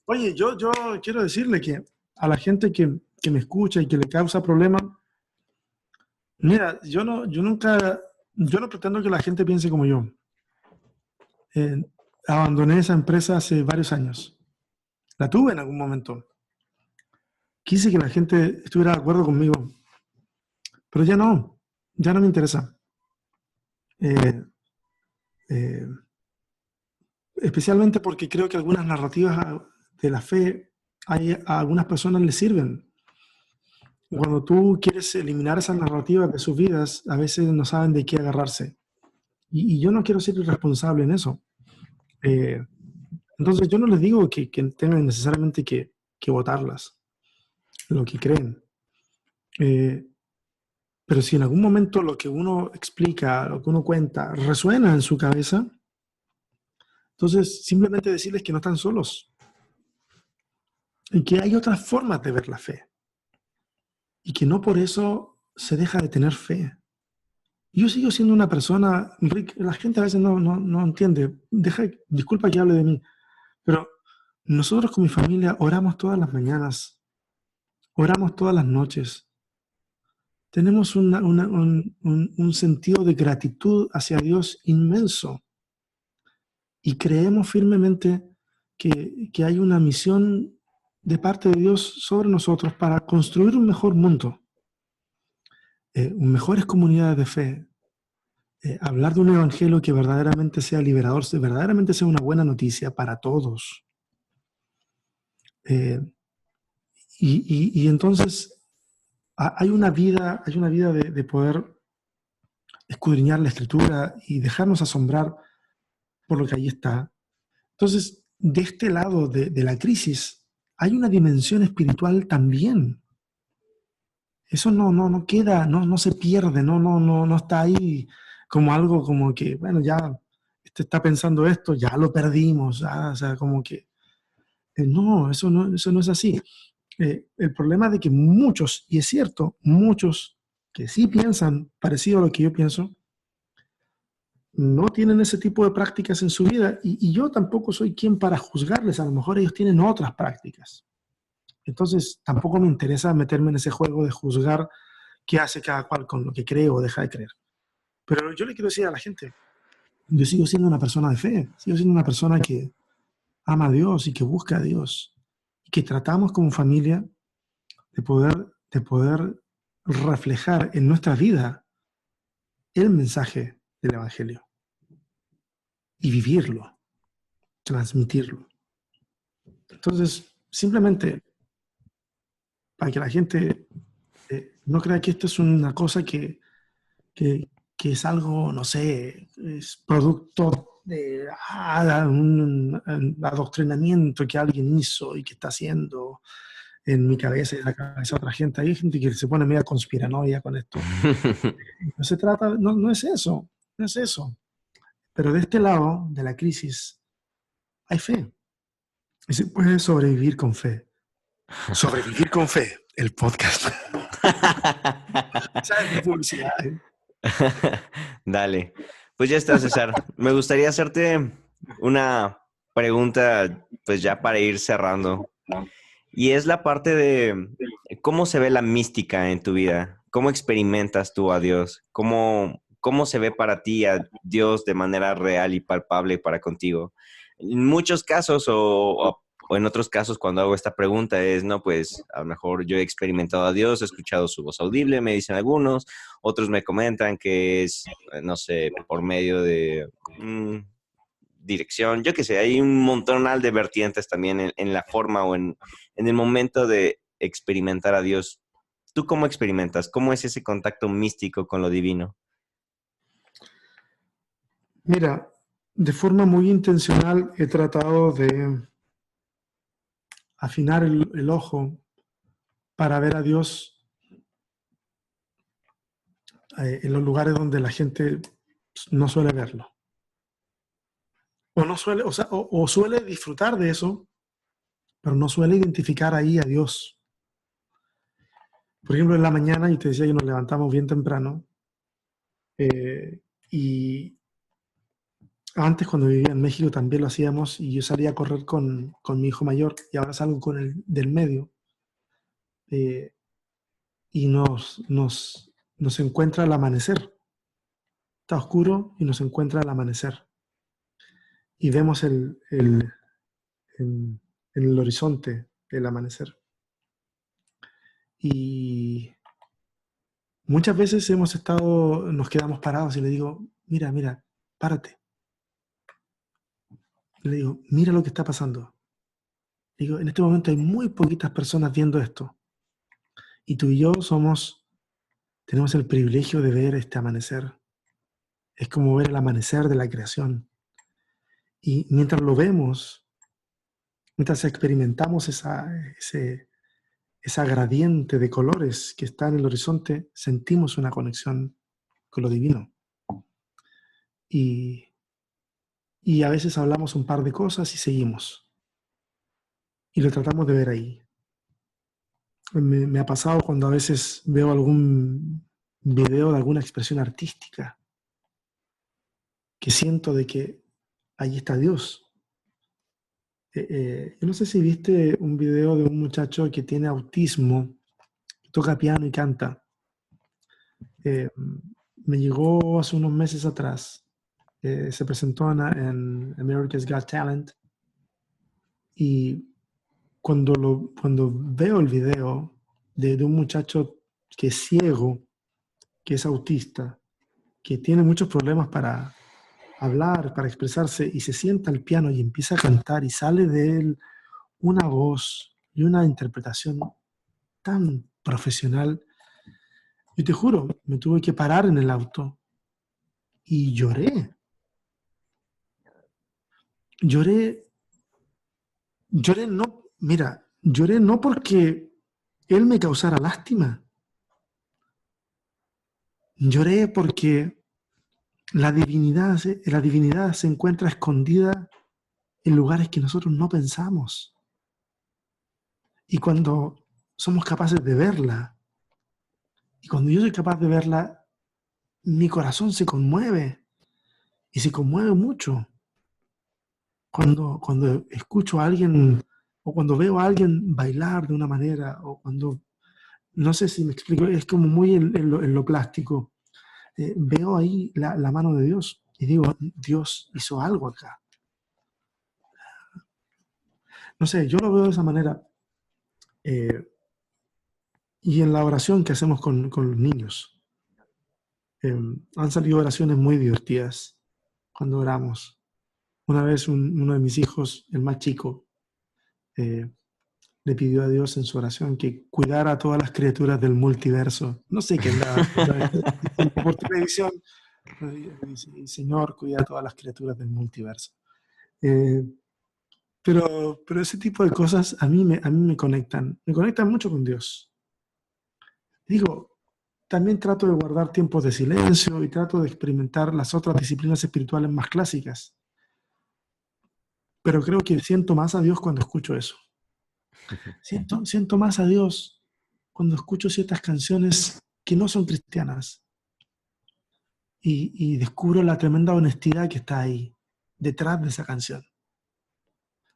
[SPEAKER 2] Oye, yo quiero decirle que a la gente que me escucha y que le causa problemas, mira, yo no pretendo que la gente piense como yo. Eh, Abandoné esa empresa hace varios años. La tuve en algún momento. Quise que la gente estuviera de acuerdo conmigo, pero ya no me interesa. Eh, eh, Especialmente porque creo que algunas narrativas de la fe a algunas personas les sirven. Cuando tú quieres eliminar esas narrativas de sus vidas, a veces no saben de qué agarrarse. Y yo no quiero ser irresponsable en eso. Eh, entonces yo no les digo que tengan necesariamente que votarlas, lo que creen. Eh, Pero si en algún momento lo que uno explica, lo que uno cuenta, resuena en su cabeza, entonces simplemente decirles que no están solos y que hay otras formas de ver la fe y que no por eso se deja de tener fe. Yo sigo siendo una persona, Rick, la gente a veces no entiende, disculpa que hable de mí, pero nosotros con mi familia oramos todas las mañanas, oramos todas las noches. Tenemos un sentido de gratitud hacia Dios inmenso y creemos firmemente que hay una misión de parte de Dios sobre nosotros para construir un mejor mundo, mejores comunidades de fe, hablar de un evangelio que verdaderamente sea liberador, que verdaderamente sea una buena noticia para todos. Eh, y entonces hay una vida de poder escudriñar la escritura y dejarnos asombrar por lo que ahí está. Entonces, de este lado de la crisis, hay una dimensión espiritual también. Eso no queda, no se pierde, no está ahí como algo como que, bueno, ya este está pensando esto, ya lo perdimos, o sea, como que, no, eso no es así. El problema de que muchos, y es cierto, muchos que sí piensan parecido a lo que yo pienso, no tienen ese tipo de prácticas en su vida y yo tampoco soy quien para juzgarles, a lo mejor ellos tienen otras prácticas. Entonces tampoco me interesa meterme en ese juego de juzgar qué hace cada cual con lo que cree o deja de creer. Pero yo le quiero decir a la gente, yo sigo siendo una persona de fe, sigo siendo una persona que ama a Dios y que busca a Dios y que tratamos como familia de poder reflejar en nuestra vida el mensaje del Evangelio y vivirlo, transmitirlo. Entonces, simplemente para que la gente no crea que esto es una cosa que es algo, no sé, es producto de un adoctrinamiento que alguien hizo y que está haciendo en mi cabeza y en la cabeza de otra gente. Hay gente que se pone media conspiranoia con esto. No se trata, no es eso, no es eso. Pero de este lado de la crisis hay fe y se puede sobrevivir con fe. Sobrevivir con fe, el podcast. ¿Sabes mi publicidad?
[SPEAKER 1] Dale. Pues ya está, César. Me gustaría hacerte una pregunta, pues ya para ir cerrando. Y es la parte de cómo se ve la mística en tu vida. ¿Cómo experimentas tú a Dios? ¿Cómo se ve para ti a Dios de manera real y palpable para contigo? En muchos casos o en otros casos cuando hago esta pregunta es, no, pues a lo mejor yo he experimentado a Dios, he escuchado su voz audible, me dicen algunos, otros me comentan que es, no sé, por medio de dirección, yo qué sé, hay un montonal de vertientes también en la forma o en el momento de experimentar a Dios. ¿Tú cómo experimentas? ¿Cómo es ese contacto místico con lo divino?
[SPEAKER 2] Mira, de forma muy intencional he tratado de afinar el ojo para ver a Dios en los lugares donde la gente no suele verlo. O no suele, o sea, o suele disfrutar de eso, pero no suele identificar ahí a Dios. Por ejemplo, en la mañana, y te decía que nos levantamos bien temprano, y antes cuando vivía en México también lo hacíamos, y yo salía a correr con mi hijo mayor, y ahora salgo con el del medio, y nos encuentra el amanecer. Está oscuro y nos encuentra el amanecer. Y vemos en el horizonte el amanecer. Y muchas veces nos quedamos parados y le digo, mira, párate. Le digo, mira lo que está pasando. Le digo, en este momento hay muy poquitas personas viendo esto. Y tú y yo tenemos el privilegio de ver este amanecer. Es como ver el amanecer de la creación. Y mientras lo vemos, mientras experimentamos esa gradiente de colores que está en el horizonte, sentimos una conexión con lo divino. Y, y a veces hablamos un par de cosas y seguimos. Y lo tratamos de ver ahí. Me ha pasado cuando a veces veo algún video de alguna expresión artística, que siento de que ahí está Dios. Yo no sé si viste un video de un muchacho que tiene autismo, que toca piano y canta. Eh, Me llegó hace unos meses atrás. Se presentó en America's Got Talent. Y cuando veo el video de un muchacho que es ciego, que es autista, que tiene muchos problemas para hablar, para expresarse, y se sienta al piano y empieza a cantar y sale de él una voz y una interpretación tan profesional. Yo te juro, me tuve que parar en el auto y lloré. Lloré, lloré no, mira, lloré no porque él me causara lástima. Lloré porque la divinidad se encuentra escondida en lugares que nosotros no pensamos. Y cuando somos capaces de verla, y cuando yo soy capaz de verla, mi corazón se conmueve y se conmueve mucho. Cuando escucho a alguien o cuando veo a alguien bailar de una manera o cuando, no sé si me explico, es como muy en lo plástico. Veo ahí la mano de Dios y digo, Dios hizo algo acá. No sé, yo lo veo de esa manera. Eh, y en la oración que hacemos con los niños, han salido oraciones muy divertidas cuando oramos. Una vez uno de mis hijos, el más chico, eh, le pidió a Dios en su oración que cuidara a todas las criaturas del multiverso. No sé qué andaba diciendo por televisión. Dice, Señor, cuida a todas las criaturas del multiverso. Eh, pero ese tipo de cosas a mí me conectan mucho con Dios. Digo, también trato de guardar tiempos de silencio y trato de experimentar las otras disciplinas espirituales más clásicas. Pero creo que siento más a Dios cuando escucho eso. Siento más a Dios cuando escucho ciertas canciones que no son cristianas y descubro la tremenda honestidad que está ahí, detrás de esa canción.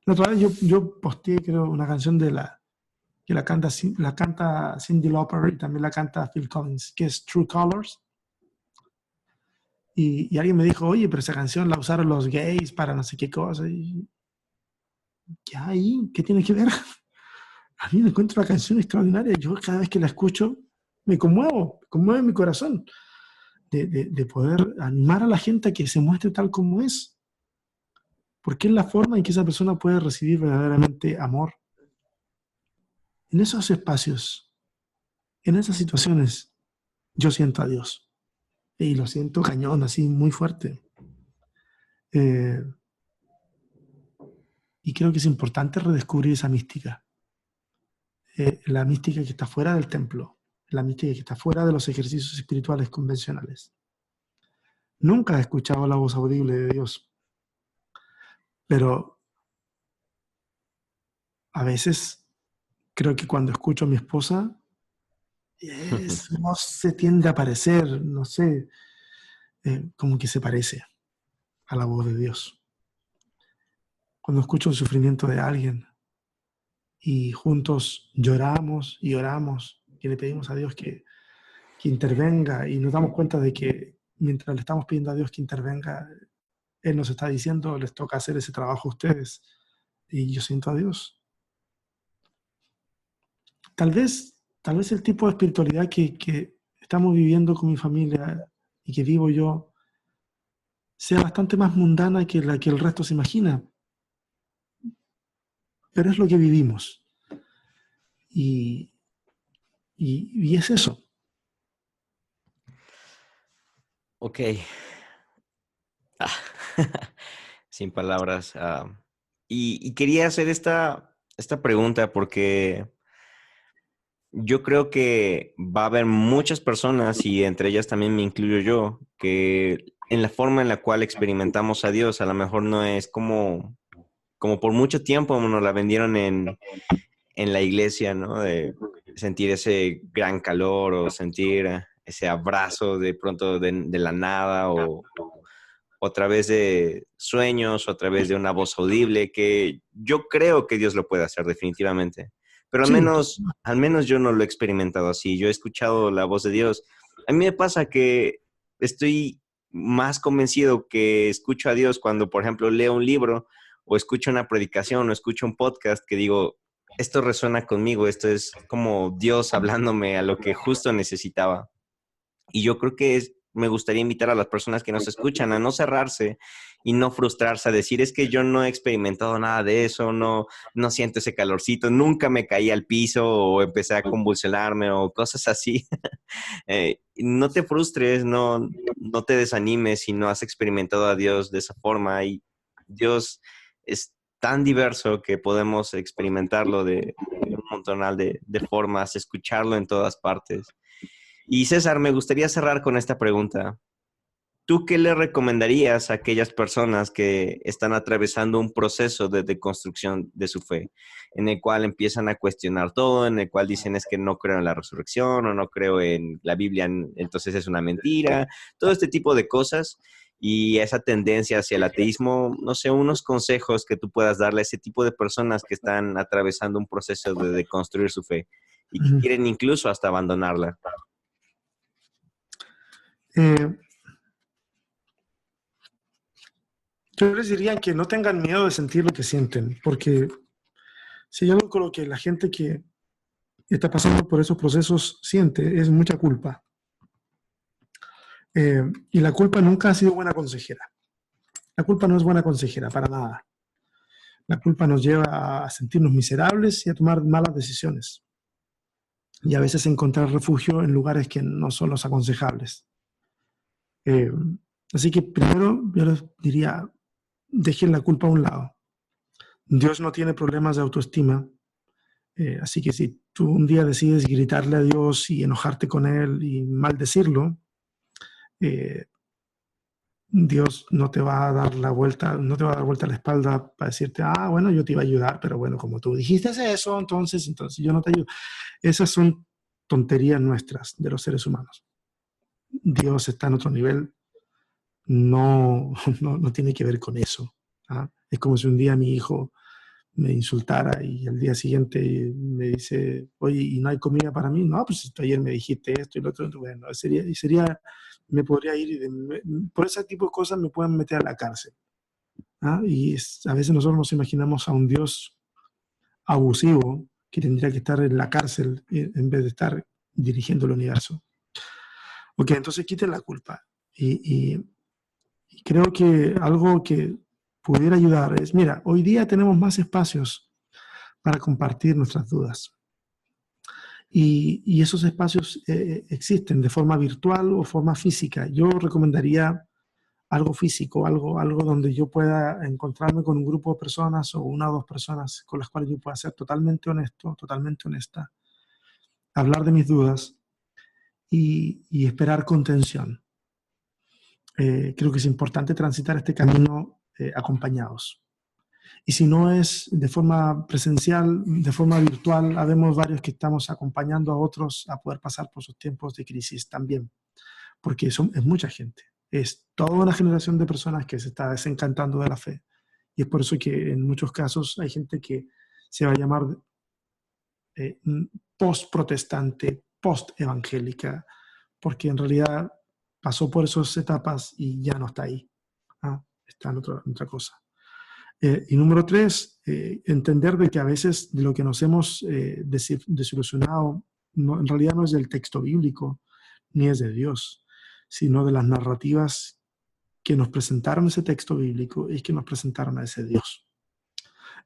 [SPEAKER 2] La otra vez yo posteé, creo, una canción que la canta Cyndi Lauper y también la canta Phil Collins, que es True Colors. Y alguien me dijo, oye, pero esa canción la usaron los gays para no sé qué cosa. Y, ¿qué hay? ¿Qué tiene que ver? A mí me encuentro la canción extraordinaria. Yo cada vez que la escucho me conmueve mi corazón de poder animar a la gente a que se muestre tal como es. Porque es la forma en que esa persona puede recibir verdaderamente amor. En esos espacios, en esas situaciones, yo siento a Dios. Y lo siento cañón, así muy fuerte. Eh, y creo que es importante redescubrir esa mística. La mística que está fuera del templo, la mística que está fuera de los ejercicios espirituales convencionales. Nunca he escuchado la voz audible de Dios, pero a veces creo que cuando escucho a mi esposa, no se tiende a parecer, no sé, como que se parece a la voz de Dios. Cuando escucho el sufrimiento de alguien y juntos lloramos y oramos y le pedimos a Dios que intervenga y nos damos cuenta de que mientras le estamos pidiendo a Dios que intervenga, Él nos está diciendo, les toca hacer ese trabajo a ustedes. Y yo siento a Dios. Tal vez el tipo de espiritualidad que estamos viviendo con mi familia y que vivo yo sea bastante más mundana que la que el resto se imagina, pero es lo que vivimos. Y, y es eso.
[SPEAKER 1] Ok. Ah, sin palabras. Y quería hacer esta pregunta porque Yo creo que va a haber muchas personas, y entre ellas también me incluyo yo, que en la forma en la cual experimentamos a Dios, a lo mejor no es como por mucho tiempo nos la vendieron en la iglesia, ¿no? De sentir ese gran calor o sentir ese abrazo de pronto de la nada o a través de sueños o a través de una voz audible, que yo creo que Dios lo puede hacer definitivamente. Pero
[SPEAKER 2] Sí,
[SPEAKER 1] al menos yo no lo he experimentado así. Yo he escuchado la voz de Dios. A mí me pasa que estoy más convencido que escucho a Dios cuando, por ejemplo, leo un libro o escucho una predicación o escucho un podcast que digo, esto resuena conmigo, esto es como Dios hablándome a lo que justo necesitaba. Y yo creo que me gustaría invitar a las personas que nos escuchan a no cerrarse y no frustrarse, a decir, es que yo no he experimentado nada de eso, no siento ese calorcito, nunca me caí al piso o empecé a convulsionarme o cosas así. No te frustres, no te desanimes si no has experimentado a Dios de esa forma. Y Dios es tan diverso que podemos experimentarlo de un montonal de formas, escucharlo en todas partes. Y César, me gustaría cerrar con esta pregunta. ¿Tú qué le recomendarías a aquellas personas que están atravesando un proceso de deconstrucción de su fe, en el cual empiezan a cuestionar todo, en el cual dicen es que no creo en la resurrección o no creo en la Biblia, entonces es una mentira, todo este tipo de cosas y esa tendencia hacia el ateísmo? No sé, unos consejos que tú puedas darle a ese tipo de personas que están atravesando un proceso de deconstruir su fe y que
[SPEAKER 2] ujú.
[SPEAKER 1] quieren incluso hasta abandonarla.
[SPEAKER 2] Eh, yo les diría que no tengan miedo de sentir lo que sienten, porque si hay algo con lo que la gente que está pasando por esos procesos siente, es mucha culpa. Y la culpa nunca ha sido buena consejera. La culpa no es buena consejera para nada. La culpa nos lleva a sentirnos miserables y a tomar malas decisiones. Y a veces encontrar refugio en lugares que no son los aconsejables. Eh, Así que primero yo les diría, dejen la culpa a un lado. Dios no tiene problemas de autoestima. Así que si tú un día decides gritarle a Dios y enojarte con Él y maldecirlo, eh, Dios no te va a dar la vuelta, no te va a dar vuelta a la espalda para decirte, ah, bueno, yo te iba a ayudar, pero bueno, como tú dijiste eso, entonces yo no te ayudo. Esas son tonterías nuestras de los seres humanos. Dios está en otro nivel, no tiene que ver con eso. ¿Ah? Es como si un día mi hijo me insultara y al día siguiente me dice, oye, ¿y no hay comida para mí? No, pues ayer me dijiste esto y lo otro. Bueno, me podría ir por ese tipo de cosas me pueden meter a la cárcel. ¿Ah? A veces nosotros nos imaginamos a un Dios abusivo que tendría que estar en la cárcel en vez de estar dirigiendo el universo. Ok, entonces quiten la culpa. Y creo que algo que pudiera ayudar es, mira, hoy día tenemos más espacios para compartir nuestras dudas. Y esos espacios existen de forma virtual o forma física. Yo recomendaría algo físico, algo donde yo pueda encontrarme con un grupo de personas o una o dos personas con las cuales yo pueda ser totalmente honesto, totalmente honesta, hablar de mis dudas y esperar contención. Creo que es importante transitar este camino acompañados. Y si no es de forma presencial, de forma virtual, habemos varios que estamos acompañando a otros a poder pasar por sus tiempos de crisis también, porque es mucha gente. Es toda una generación de personas que se está desencantando de la fe. Y es por eso que en muchos casos hay gente que se va a llamar eh, post-protestante, post-evangélica, porque en realidad pasó por esas etapas y ya no está ahí. ¿Ah? Está en otra cosa. Y número tres, entender de que a veces de lo que nos hemos desilusionado en realidad no es del texto bíblico, ni es de Dios, sino de las narrativas que nos presentaron ese texto bíblico y que nos presentaron a ese Dios.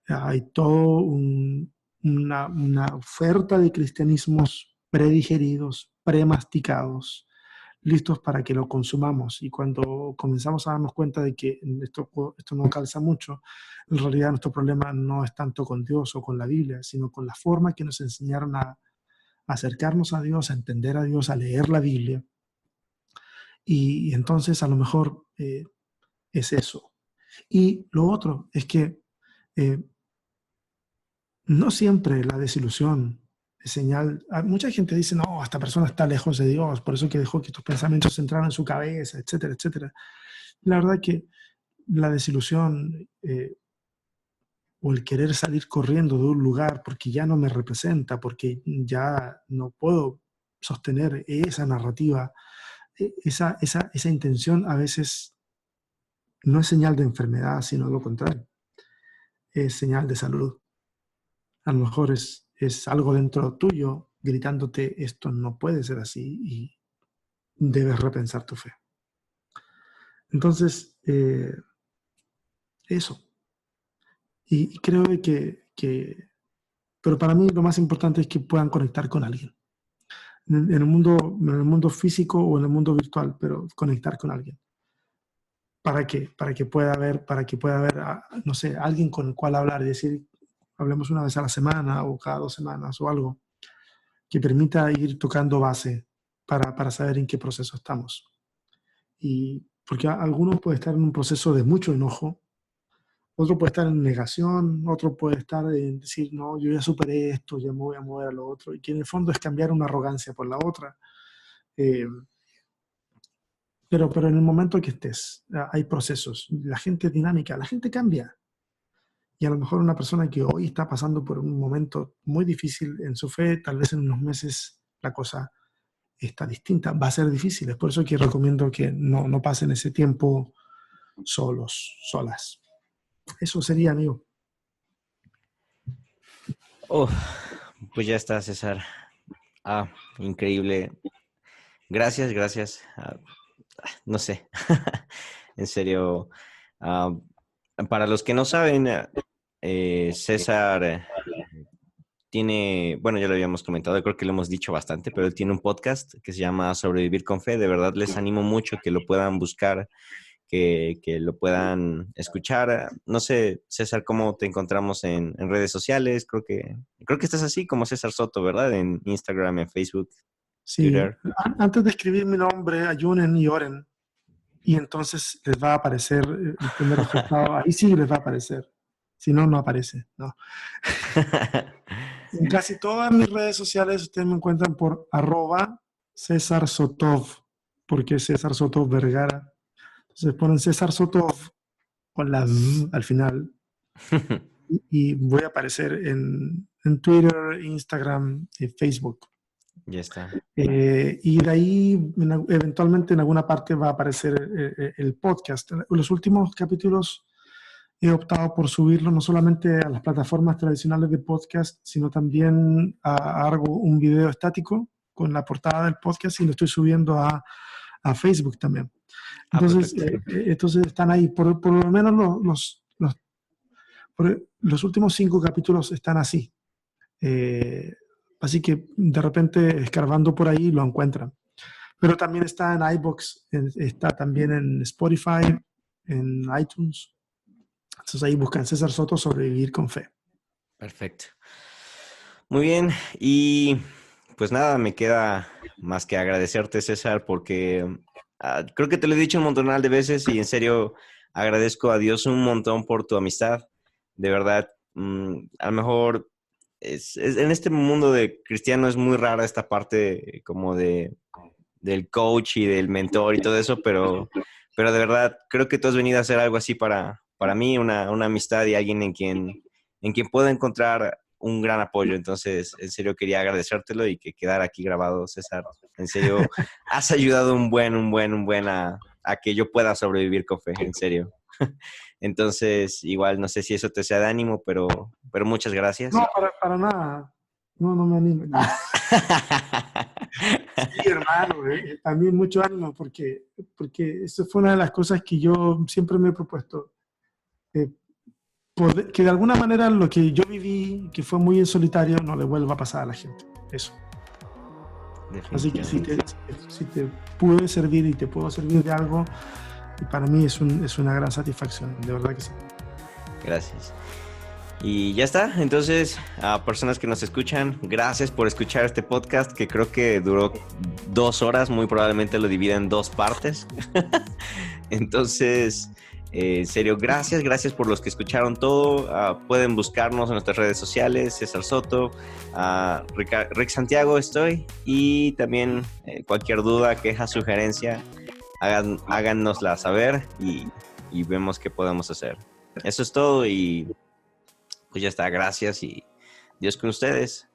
[SPEAKER 2] Hay todo una oferta de cristianismos predigeridos, premasticados, listos para que lo consumamos. Y cuando comenzamos a darnos cuenta de que esto no calza mucho, en realidad nuestro problema no es tanto con Dios o con la Biblia, sino con la forma que nos enseñaron acercarnos a Dios, a entender a Dios, a leer la Biblia. Y entonces a lo mejor es eso. Y lo otro es que no siempre la desilusión es señal. Mucha gente dice, no, esta persona está lejos de Dios, por eso que dejó que estos pensamientos entraran en su cabeza, etcétera, etcétera. La verdad que la desilusión o el querer salir corriendo de un lugar porque ya no me representa, porque ya no puedo sostener esa narrativa, esa intención a veces no es señal de enfermedad, sino lo contrario, es señal de salud. A lo mejor es algo dentro tuyo gritándote, esto no puede ser así y debes repensar tu fe. Entonces, eso. Y creo pero para mí lo más importante es que puedan conectar con alguien. En el mundo físico o en el mundo virtual, pero conectar con alguien. ¿Para qué? Para que pueda haber, no sé, alguien con el cual hablar y decir, hablemos una vez a la semana o cada 2 semanas o algo que permita ir tocando base para saber en qué proceso estamos. Y porque algunos pueden estar en un proceso de mucho enojo, otro puede estar en negación, otro puede estar en decir, no, yo ya superé esto, ya me voy a mover a lo otro, y que en el fondo es cambiar una arrogancia por la otra. Pero en el momento que estés, hay procesos, la gente es dinámica, la gente cambia. Y a lo mejor una persona que hoy está pasando por un momento muy difícil en su fe, tal vez en unos meses la cosa está distinta, va a ser difícil. Es por eso que recomiendo que no pasen ese tiempo solas. Eso sería, amigo.
[SPEAKER 1] Oh, pues ya está, César. Increíble. Gracias. No sé, en serio. Para los que no saben, César tiene, bueno, ya lo habíamos comentado, creo que lo hemos dicho bastante, pero él tiene un podcast que se llama Sobrevivir con Fe. De verdad les animo mucho que lo puedan buscar, que lo puedan escuchar. No sé, César, ¿cómo te encontramos en redes sociales? Creo que estás así como César Soto, ¿verdad? En Instagram, en Facebook,
[SPEAKER 2] Sí,
[SPEAKER 1] Twitter.
[SPEAKER 2] antes de escribir mi nombre, ayunen y oren. Y entonces les va a aparecer el primer resultado. Ahí sí les va a aparecer. Si no, no aparece. No. En casi todas mis redes sociales ustedes me encuentran por @César Sotov, porque César Sotov Vergara. Entonces ponen César Sotov con la Z al final y voy a aparecer en Twitter, Instagram y Facebook.
[SPEAKER 1] Ya está.
[SPEAKER 2] Y de ahí eventualmente en alguna parte va a aparecer el podcast. Los últimos capítulos he optado por subirlo no solamente a las plataformas tradicionales de podcast, sino también hago un video estático con la portada del podcast y lo estoy subiendo a Facebook también. Entonces, entonces están ahí, por lo menos los últimos 5 capítulos están así. Así que de repente escarbando por ahí lo encuentran. Pero también está en iVoox, está también en Spotify, en iTunes. Entonces ahí buscan César Soto, Sobrevivir con Fe.
[SPEAKER 1] Perfecto. Muy bien. Y pues nada, me queda más que agradecerte, César, porque creo que te lo he dicho un montonal de veces y en serio agradezco a Dios un montón por tu amistad. De verdad, a lo mejor en este mundo de cristiano es muy rara esta parte como del coach y del mentor y todo eso, pero de verdad creo que tú has venido a hacer algo así para mí, una amistad y alguien en quien puedo encontrar un gran apoyo. Entonces, en serio quería agradecértelo y que quedara aquí grabado, César. En serio, has ayudado un buen a que yo pueda sobrevivir con fe, en serio. Entonces, igual no sé si eso te sea de ánimo, pero muchas gracias.
[SPEAKER 2] No, para nada. No me animo. Sí, hermano, también mucho ánimo porque eso fue una de las cosas que yo siempre me he propuesto. Que de alguna manera lo que yo viví, que fue muy en solitario, no le vuelva a pasar a la gente. Eso. Así que si te pude servir y te puedo servir de algo, para mí es una gran satisfacción, de verdad que sí.
[SPEAKER 1] Gracias. Y ya está. Entonces, a personas que nos escuchan, gracias por escuchar este podcast que creo que duró 2 horas. Muy probablemente lo divida en 2 partes. Entonces, en serio, gracias por los que escucharon todo. Pueden buscarnos en nuestras redes sociales, César Soto, Rick Santiago estoy. Y también cualquier duda, queja, sugerencia, háganosla saber y vemos qué podemos hacer. Eso es todo y pues ya está, gracias y Dios con ustedes.